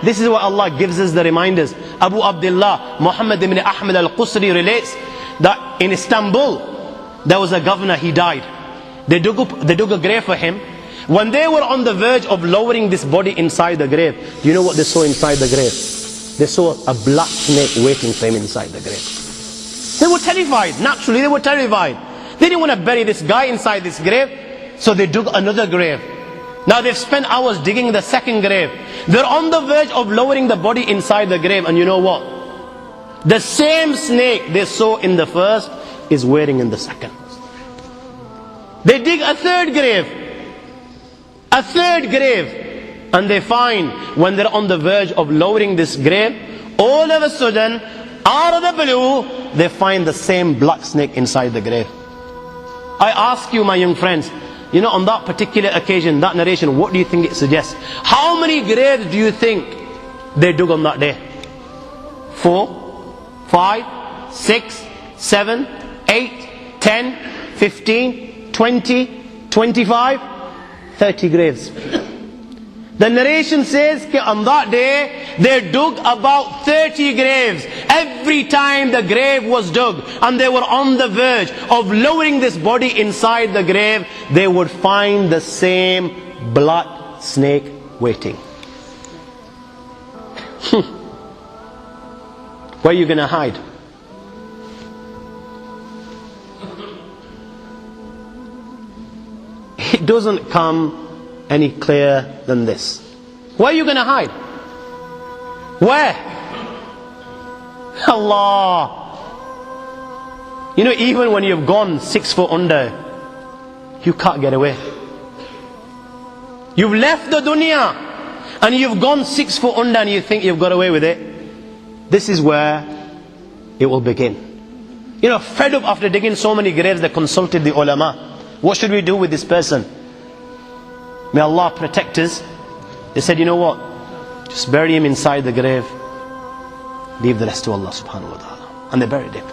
This is what Allah gives us the reminders. Abu Abdullah Muhammad ibn Ahmed al-Qusri relates that in Istanbul there was a governor, he died. They dug a grave for him. When they were on the verge of lowering this body inside the grave, do you know what they saw inside the grave? They saw a black snake waiting for him inside the grave. They were terrified. Naturally, they were terrified. They didn't want to bury this guy inside this grave, so they dug another grave. Now they've spent hours digging the second grave. They're on the verge of lowering the body inside the grave, and you know what? The same snake they saw in the first is waiting in the second. They dig a third grave. A third grave. And they find, when they're on the verge of lowering this grave, all of a sudden, out of the blue, they find the same black snake inside the grave. I ask you, my young friends, you know, on that particular occasion, that narration, what do you think it suggests? How many graves do you think they dug on that day? 4, 5, 6, 7, 8, 10, 15, 20, 25, 30 graves. The narration says that on that day they dug about 30 graves. Every time the grave was dug and they were on the verge of lowering this body inside the grave, they would find the same black snake waiting. Where are you going to hide? It doesn't come any clearer than this. Where are you going to hide? Where? Allah. You know, even when you've gone 6 foot under, you can't get away. You've left the dunya and you've gone 6 foot under and you think you've got away with it. This is where it will begin. You know, fed up after digging so many graves, they consulted the ulama. What should we do with this person? May Allah protect us. They said, you know what? Just bury him inside the grave. Leave the rest to Allah subhanahu wa ta'ala. And they buried him.